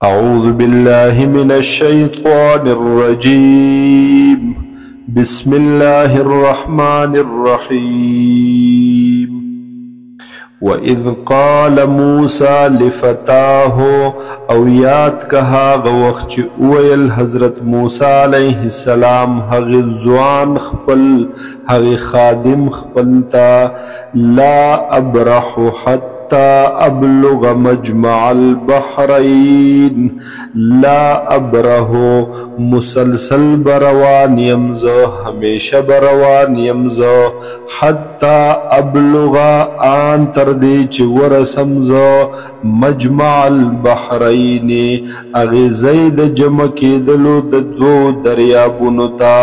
أعوذ بالله من الشيطان الرجيم. بسم الله الرحمن الرحيم. وإذ قال موسى لفتاه او یاد کها غوخ چی اویل حضرت موسی علیہ السلام حغی زوان خپل حغی خادم خپلتا لا ابرح حتى ابلغ مجمع البحرين لا ابرح مسلسل بروان یمزو ہمیشہ بروان یمزو حتى ابلغ آن تردی چی ورسمزو مجمع البحرین اغی زید جمع کیدلو دو دریابونو تا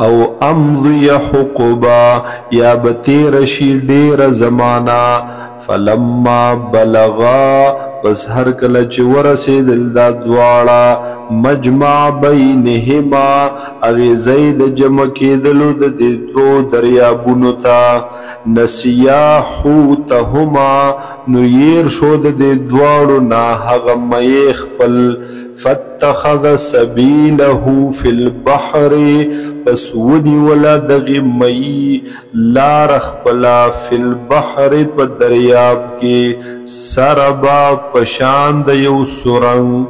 او امضی حقبا یا بتیرشی دیر زمانا فلما بلغا پس هر کله چې ورسېدل دا دواړه مجمع بینهما اغې ځای د جمع کېدلو د دې دوو دریابونو ته نسیا حوتهما نو ير شو د دې دواړو نه هغه مې خپل فاتخذ سبيله في البحر پس ونیولا دغی مئی لار خپلا فی البحر پا دریاب کی سربا پشاند یو سرنگ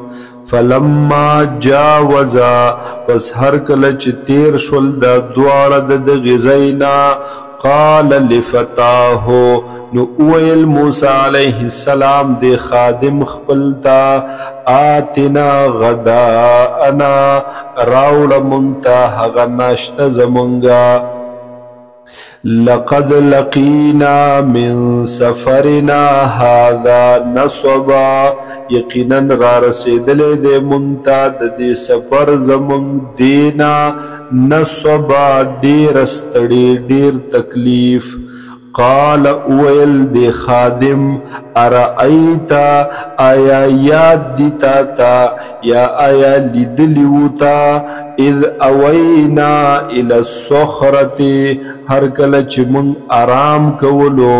فلما جاوزا پس ہر کلچ تیر شل دا دوار دا غزینا قال لفتاہو نو اویل موسیٰ علیہ السلام دے خادم خپلتا آتنا غداءنا راوڑ منتا حغا ناشت زمنگا لقد لقینا من سفرنا هذا نصبا یقینا را رسیدل دے منتا دے سفر زمنگ دینا نصبا دیر استڑی دیر تکلیف قال اویل دے خادم ارائیتا آیا یاد دیتا تا یا آیا لیدلیوتا اذ اوینا الى الصخرت ہر کلچ من آرام کولو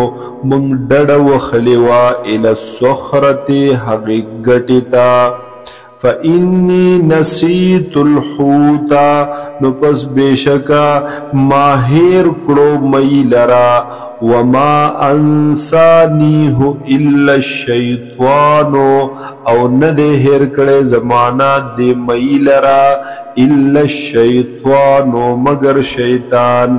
من ڈڑ وخلیوا الى الصخرت حقیقتتا فإني نسيت الحوتا نو پس بیشکا ماہر کڑو مئی لرا وما انسانیه الا الشیطان او ندے ہر کڑے زمانہ دے مئی لرا الا الشیطان مگر شیطان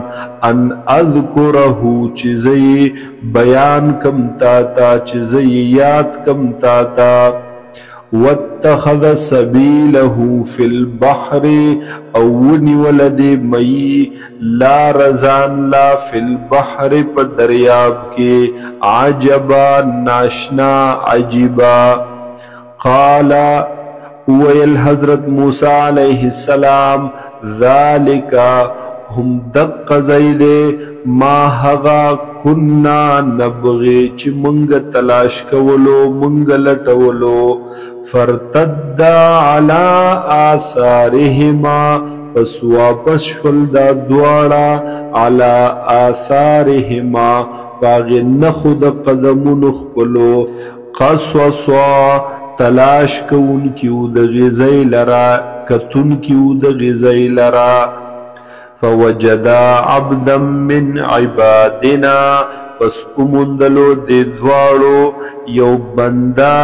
ان اذکرہو چیزی بیان کم تاتا چیزی یاد کم تاتا واتخذ سبيله في البحر اونی ولد مئی لا رزان لا في البحر پا دریاب کے عجبا ناشنا عجبا قال اویل حضرت موسیٰ علیہ السلام ذالک ہم دق زیدے ما حغا کننا نبغی چی منگ تلاش کولو منگ لٹولو فرتد علی آثارهما پس واپس شل دا دوارا علی آثارهما باغی نخود قدمون اخپلو قصوصوا تلاش کون کیو دا غزی لرا کتن کیو دا غزی لرا فوجدا عبدا من عبادنا پس امندلو دے دوارو یو بندہ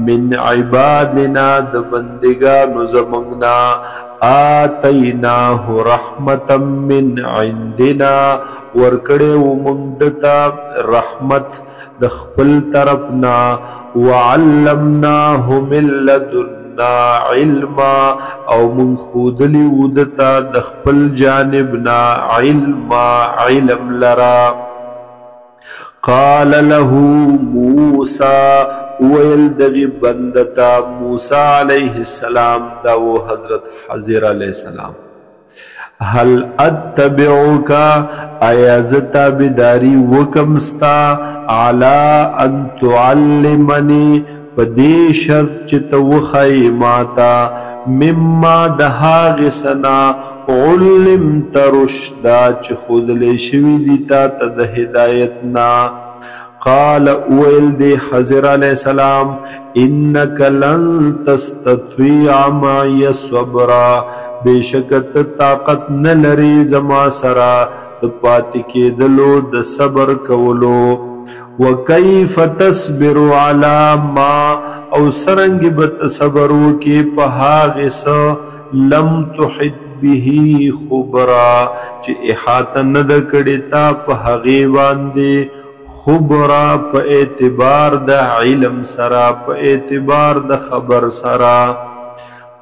من عبادنا د بندگانو زمنگنا آتیناه رحمتا من عندنا ورکڑے ومندتا رحمت دخپل طرفنا وعلمناه من لدنا علما او من خودلی ودتا دخپل جانبنا علما علم لرا قال له موسى ویل دغی بندتا موسیٰ علیہ السلام داو حضرت حضر علیہ السلام حل اتبعوکا ایازتا بداری وکمستا علا ان تعلمنی پدی شرط چتا وخیماتا مما دهاغسنا علمت رشدا چه خود لشوی دیتا تد ہدایتنا قال ویل دی خضر علیہ السلام انک لن تستطیع معی صبرا بیشکت طاقت نلری زما سرا د پاتې کېدلو د صبر کولو وکیف تصبر علی ما او سرنګ بت صبر وکي په هغه څه لم تحد به خبرا چې احاطه نه د کړي تا په هغه باندې خبرا په اعتبار د علم سرا په اعتبار د خبر سرا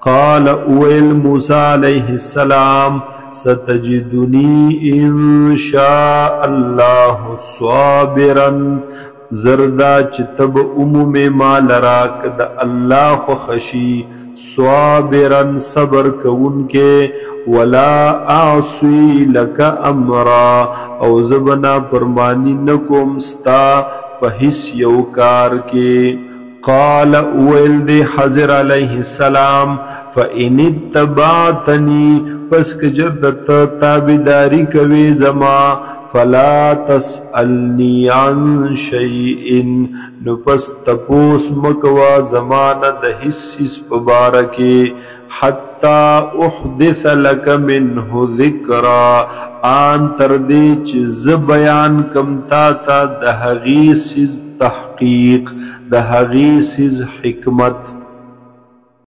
قال اویل موسی علیہ السلام ستجدنی ان شاء الله صابرا زردا چتب عموم مال راک د الله خو خشی صابرا صبر کون کے ولا اعصی لک امرا او زبنا پرمانی نکوم ستا پہس یو کار کے قال اویل دی حضر علیہ السلام فَإِنِ اتَّبَعْتَنِي پس کجردت تابداری کوي زما فلا تسألنی عن شیئن نو پس تپوس مکوا زمان د حسیس پبارکی حتی احدث لک منه ذکرا آن تردی چیز بیان کم تا د هغی سیز تحقیق د هغی سیز حکمت